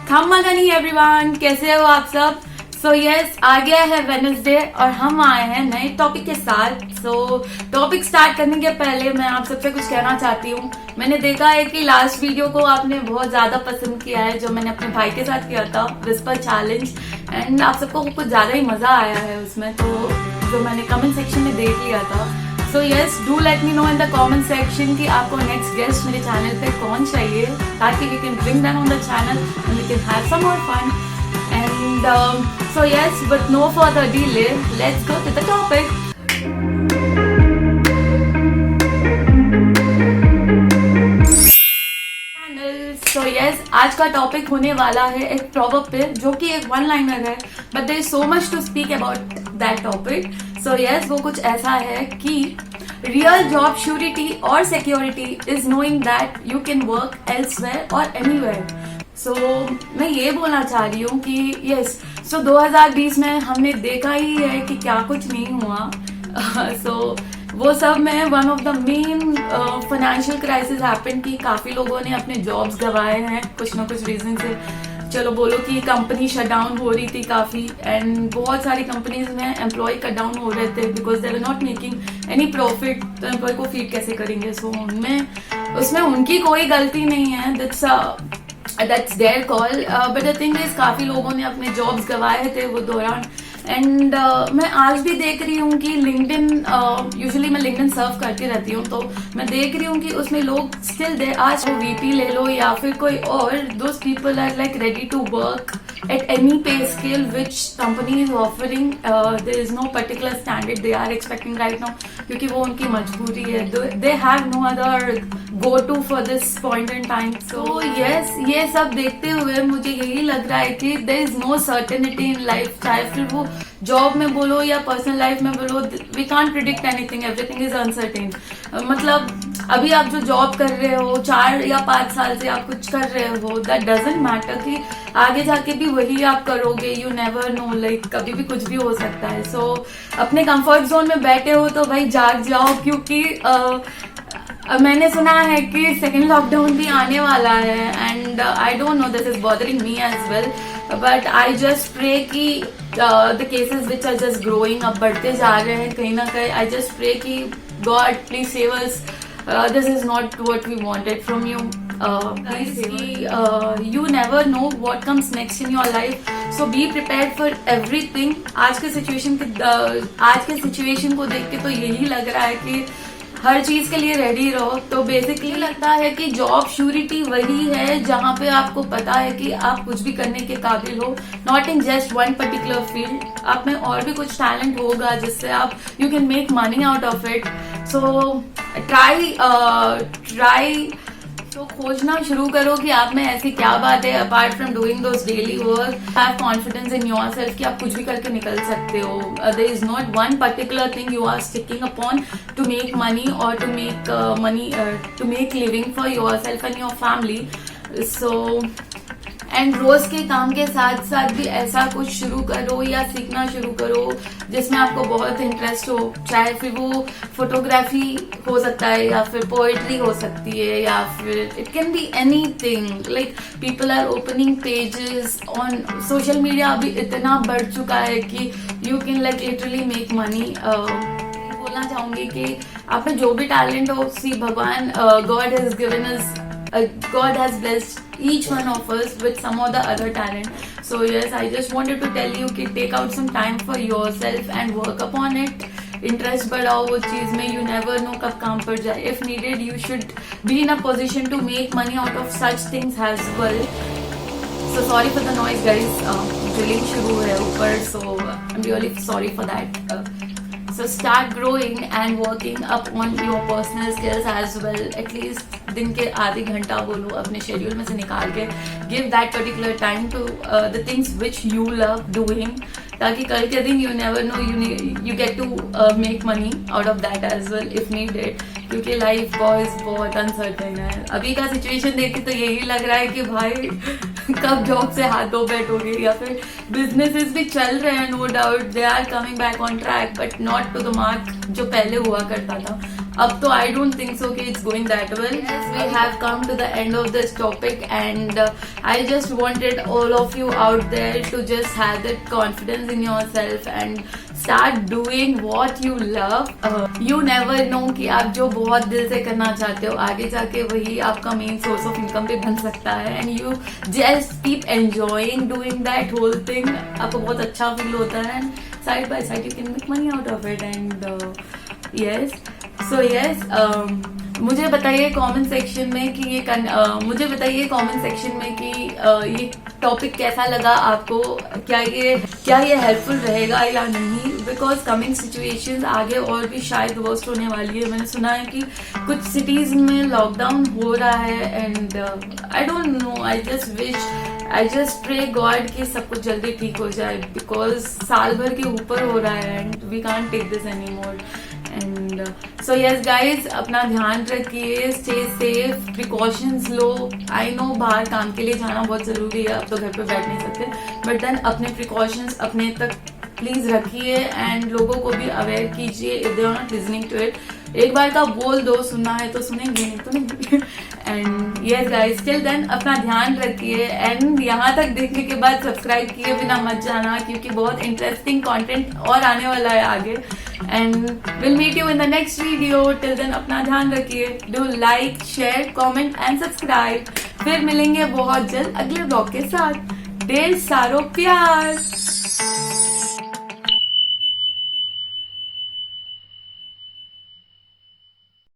खम्मगनी everyone, कैसे हो आप सब। सो यस, आ गया है वेडनेसडे और हम आए हैं नए टॉपिक के साथ। टॉपिक स्टार्ट करने के पहले मैं आप सबसे कुछ कहना चाहती हूँ। मैंने देखा है कि लास्ट वीडियो को आपने बहुत ज्यादा पसंद किया है, जो मैंने अपने भाई के साथ किया था, विस्पर चैलेंज, एंड आप सबको कुछ ज्यादा ही मजा आया है उसमें, तो जो मैंने कमेंट सेक्शन में देख लिया था। So yes, do let me know in the comment section कि आपको नेक्स्ट गेस्ट मेरे चैनल पे कौन चाहिए, ताकि we can bring them on the channel and we can have some more fun. And so yes, but no further delay, let's go to the topic. So yes, आज का topic होने वाला है एक प्रॉवर्ब पे, जो कि एक वन लाइनर है, but there is so much to speak about that topic. So yes, वो कुछ ऐसा है कि रियल जॉब श्योरिटी और security is knowing that you can work elsewhere और एनीवेयर। सो मैं ये बोलना चाह रही हूँ कि यस, 2020 में हमने देखा ही है कि क्या कुछ नहीं हुआ। वो सब में one of the main financial crisis happen की काफी लोगों ने अपने जॉब्स गंवाए हैं कुछ ना कुछ रीजन से। चलो बोलो कि कंपनी शट डाउन हो रही थी काफी, एंड बहुत सारी कंपनीज में एम्प्लॉय कट डाउन हो रहे थे because they were not making any profit. तो एम्प्लॉय को फीड कैसे करेंगे। उसमें उनकी कोई गलती नहीं है, that's their call. But the thing is, काफी लोगों ने अपने जॉब्स गंवाए थे वो दौरान। एंड मैं आज भी देख रही हूँ कि लिंक्डइन, यूजुअली मैं लिंक्डइन सर्व करती रहती हूँ, तो मैं देख रही हूँ कि उसमें लोग स्टिल दे, आज वो वीपी ले लो या फिर कोई और, those people are like ready to work at any pay scale which company is offering. There is no particular standard they are expecting right now, क्योंकि वो उनकी मजबूरी है। They have no other go to for this point in time. So yes, ये सब देखते हुए मुझे यही लग रहा है कि there is no certainty in life, चाहे फिर वो जॉब में बोलो या पर्सनल लाइफ में बोलो, we can't predict anything, everything is uncertain. मतलब अभी आप जो जॉब कर रहे हो 4 या 5 साल से आप कुछ कर रहे हो, दैट डजंट मैटर कि आगे जाके भी वही आप करोगे। यू नेवर नो, लाइक कभी भी कुछ भी हो सकता है। अपने कंफर्ट जोन में बैठे हो तो भाई जाग जाओ, क्योंकि मैंने सुना है कि सेकेंड लॉकडाउन भी आने वाला है, and I don't know, this is bothering me as well, but I just pray कि the cases which are just growing, अब बढ़ते जा रहे हैं कहीं ना कहीं। आई जस्ट प्रे कि God please save us, this is not what we wanted from you. You never know what comes next in your life, so be prepared for everything. आज के सिचुएशन को देख के तो यही लग रहा है कि हर चीज के लिए रेडी रहो। तो बेसिकली लगता है कि जॉब श्योरिटी वही है जहाँ पे आपको पता है कि आप कुछ भी करने के काबिल हो, not in just one particular field. आप में और भी कुछ टैलेंट होगा जिससे आप you can make money out of it. So try तो खोजना शुरू करो कि आप में ऐसी क्या बात है, apart from doing those daily work, have confidence in yourself कि आप कुछ भी करके निकल सकते हो। There is not one particular thing you are sticking upon to make money और to make living for yourself and your family. And रोज के काम के साथ साथ भी ऐसा कुछ शुरू करो या सीखना शुरू करो जिसमें आपको बहुत इंटरेस्ट हो, चाहे फिर वो फोटोग्राफी हो सकता है या फिर पोएट्री हो सकती है या फिर it can be anything. Like people are opening pages on social media, अभी इतना बढ़ चुका है कि you can like literally make money. बोलना चाहूंगी कि आप में जो भी टैलेंट हो, सी भगवान, God has given us, God has blessed each one of us with some or the other talent. So yes, I just wanted to tell you कि take out some time for yourself and work upon it. Interest बढ़ाओ वो चीज में, you never know कब काम पड़ जाए। If needed, you should be in a position to make money out of such things as well. So sorry for the noise guys, drilling शुरू है ऊपर, so I'm really sorry for that. So start growing and working up on your personal skills as well. At least दिन के आधे घंटा बोलो अपने schedule में से निकाल के, give that particular time to the things which you love doing, ताकि कल के दिन you never know, you get to make money out of that as well if needed. क्योंकि लाइफ बॉयज बहुत अनसर्टेन है। अभी का सिचुएशन देख के तो यही लग रहा है कि भाई कब जॉब से हाथ धो बैठोगे, या फिर बिजनेसेस भी चल रहे हैं, no doubt they are coming back on track, but not to the mark जो पहले हुआ करता था। अब तो I don't think so कि it's going that well. Yes, we have come to the end of this topic, and I just wanted all of you out there to just have that confidence in yourself and start doing what you love. You never know कि आप जो बहुत दिल से करना चाहते हो आगे जाके वही आपका मेन सोर्स ऑफ इनकम पे बन सकता है, and you just keep enjoying doing that whole thing. आपको बहुत अच्छा फील होता है, and side by side you can make money out of it. And yes, so yes, मुझे बताइए कमेंट सेक्शन में कि मुझे बताइए कमेंट सेक्शन में कि ये टॉपिक कैसा लगा आपको, क्या ये हेल्पफुल रहेगा या नहीं, बिकॉज कमिंग सिचुएशंस आगे और भी शायद वर्स्ट होने वाली है. मैंने सुना है कि कुछ सिटीज में लॉकडाउन हो रहा है, and I don't know, I just pray God कि सब कुछ जल्दी ठीक हो जाए, बिकॉज साल भर के ऊपर हो रहा है and we can't take this any more. And so yes guys, अपना ध्यान रखिए, स्टे सेफ, प्रिकॉशंस लो. आई नो बाहर काम के लिए जाना बहुत जरूरी है, अब तो घर पे बैठ नहीं सकते, बट देन अपने प्रिकॉशंस अपने तक प्लीज रखिए एंड लोगों को भी अवेयर कीजिए if they are not listening to it. एक बार का बोल दो, सुनना है तो सुनेंगे, नहीं तो नहीं. And yes guys, till then अपना ध्यान रखिए, एंड यहाँ तक देखने के बाद सब्सक्राइब किए बिना मत जाना, क्योंकि बहुत इंटरेस्टिंग कंटेंट और आने वाला है आगे. And will meet you in the next video. Till then अपना ध्यान रखिए, do like, share, comment and subscribe. फिर मिलेंगे बहुत जल्द अगले ब्लॉग के साथ. ढेर सारो प्यार.